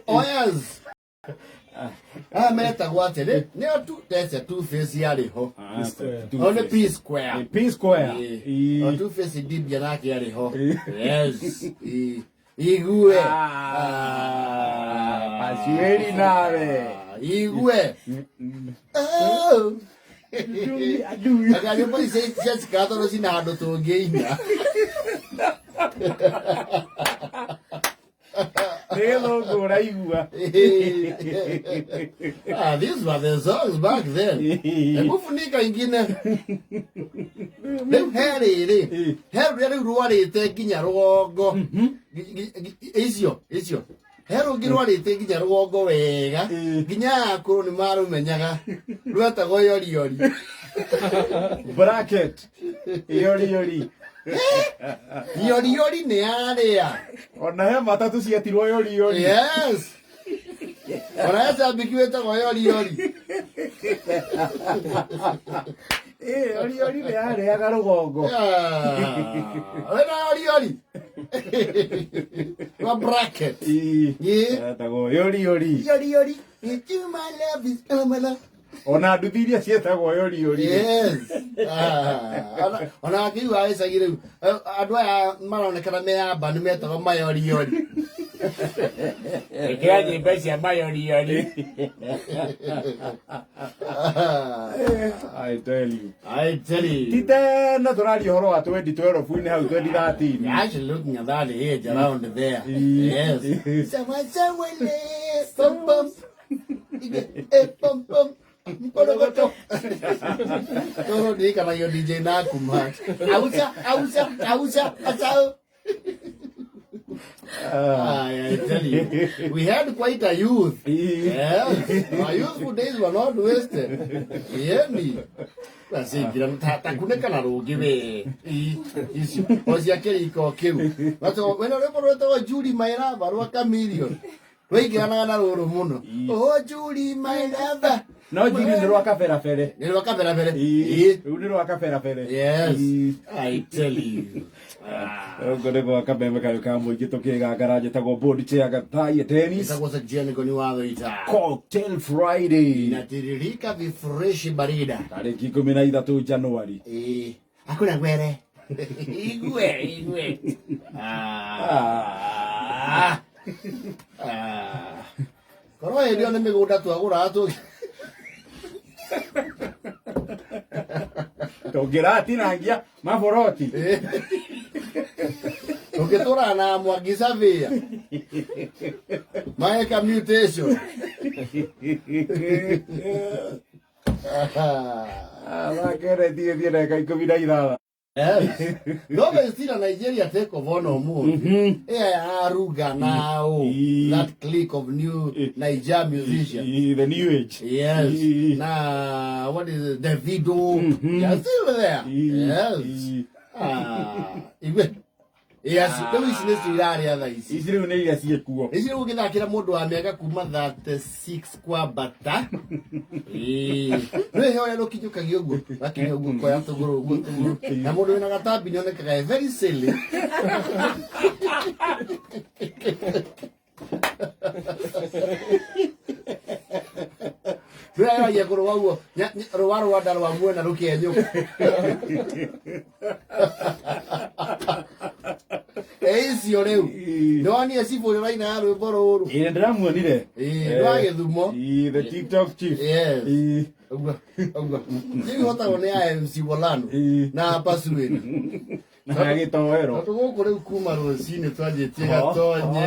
Oh yes. Meta what it? Near two, there's a two-face yari ho. On the P square. P square. On two-face deep yanaki yari ho. Yes. Igue. Pasieri nave. Igue. Oh. Agora depois você se cata no sinado to gay. Hello, Goraigua. These were the songs back then. E mufunika ingine. Harry ruarite kinya rugongo. Icio. Hero girwarite kinya rugongo wega. Kinya akuru ni marumenyaga. Rwetagwo yori. Bracket. Yori. Yori nĩ arĩa. Ona he matatu ciatirwo yori. Yes. Ona he cambĩki wĩtagwo yori. Yori nĩ arĩaga rũgongo. Wĩna yori. Wa bracket. Etagwo yori. Yori. You my love is my love. Ona nduthi iria cietagwo yori. Yes. Ona akiuga icagi rĩu andũ aya maronekana meamba nĩ metagwo mayori. Ĩkĩra nyĩmbo cia mayori. I tell you. Tite na tũraria ũhoro wa 2012 hau 2013. Actually looking at that age around there. Yes. Someone. Pom. Porogoto. Todo di kana yo DJ na kuma. Ausa. Asao. I tell you, we had quite a youth. Yes. Our youthful days were not wasted. Really. Basi tata kunekana rugi we. Icio. Osia keriko kiu. Bato wena reporoto wa Julie Maira barua chameleon. Weigana na ruru muno. Oh Julie Maira. No Julie nĩ rwa kabera bere. Nĩ rwa kabera bere. Rĩu nĩ rwa kabera bere. Yes. I tell you. Ngore gwa kabembe kayo ka mũingĩ tũkĩgangara njĩtagwo board chair gatai tennis. Esa cosa jiani koni watho ita. Cocktail Friday. Inatiririka vifreshi barida. Tarĩki 13 Januari. Hakuna gwere. Igwe. Korwo ndio nĩ mĩgũnda twagũra tu. Tũngĩratinangia maboroti. Tũngĩtũra na Mwangi Savia. Maeka mutation. Wakere thiĩ ndeka 16. Yes. No still Nigeria take over no more. Aruga now. That clique of new Niger musicians. The new age. Yes. Now what is it? Davido. They're still there. Yes. Yes, ndio ici cirarĩa thaa ici. Ici rĩu nĩ iria ciĩkuo. Ici rĩu ũgĩthakĩra mũndũ wa mĩaka kuma 36 kwa bata. Nĩ hoya rũkinyũkagia ũguo. Wakinya ũguo koya tũgũrũ ũguo. Na mũndũ wĩna gatambi nĩonekaga very silly. Rũa ya kũrũa ũguo. Rũa Rwanda rwa mwena rũkĩenyũka. Icio rĩu ndonire cibũrĩ raina rwĩmbo rũrũ. Ndĩramuonire. Rwa Gĩthumo. The TikTok chief. Yes. Ũguo. Hivi hotagwo nĩ ya MC Bolano na Pasuwĩri. Na gĩtoero. Tondũ gũkũ rĩu kuma rũcinĩ twanjĩtie gatonye.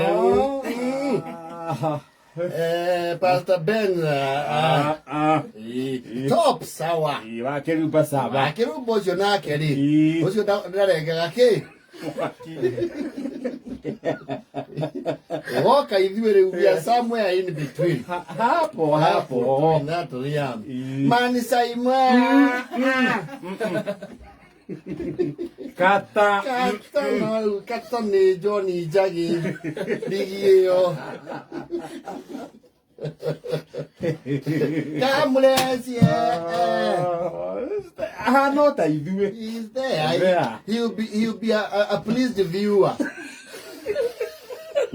Pastor Ben. Top sawa. Wakĩrumba sawa. Wakĩrumba ũcio nake rĩ. Ũcio ndarengaga kĩ. Woka ithuĩ rĩu we are somewhere in between. Hapo. That Liam. Man Simon. Kata nĩ Johnny Njagi. Digio. Kamlesia. No ta ithuĩ. He's there. He'll be a pleased viewer.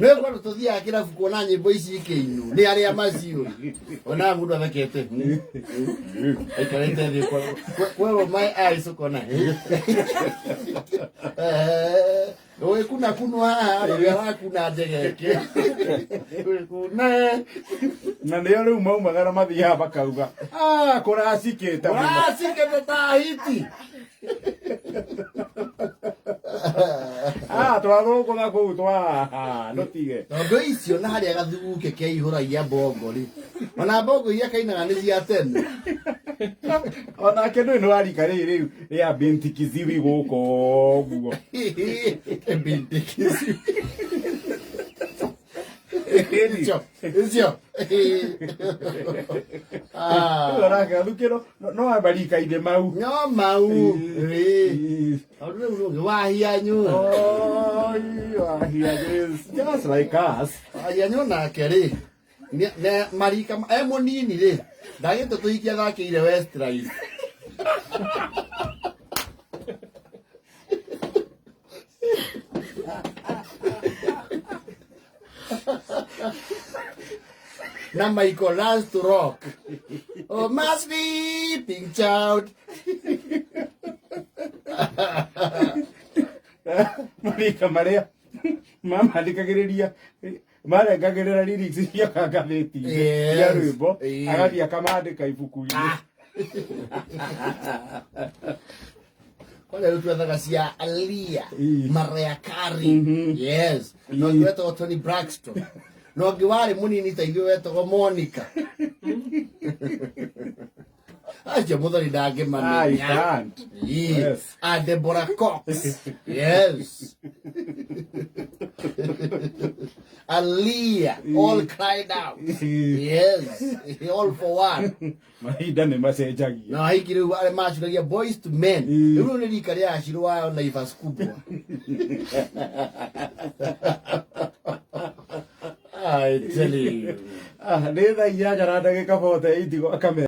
Nä kwa tåthiaga kä rabu kuona nyä mbo ici kä inu nä arä a maciå ona må ndå athekete aikarä thä kwerwo my eyes å kona å kuna kunwa haha rä rä a wakuna njegeke kuna na nä o rä u maumagara mathiaga makauga kå racikä te racikä ta hiti twathå kå tha kå u no tige tondå icio na harä a gathugukä ke ihå ragia mbongo rä ona mbongo iria kainaga nä cia tene onake ndå nä warika rä rä u rä a binti kiziwi gå kå guo icio oragathukä ro no ambarika-inä mau no mau wahianyå just like us wahianyå nake rä marika e må nini rä ndagä te tå ikia thakä ire Westlife na Michael Lance to rock. Oh, my sleeping child. marika maria mamandikagiriria marengagirira lyrics cia kangathiti ya rwimbo agathia kamandika ibuku-ini Kole twethaga cia Alia Mariah Carey yes no twethaga Tony Braxton no ngiwari munini ta ithuĩ wetagwo Monica aje muthoni ndangĩmamenya yes Deborah Cox yes Alia all cried out yes all for one mahinda nĩ macenjagia na hiki rĩu arĩa macuragia Boys to Men rĩu nĩ rika rĩa acirwa Naivas kubwa I tell you nĩ thaa 8 na ndagĩka 48 akame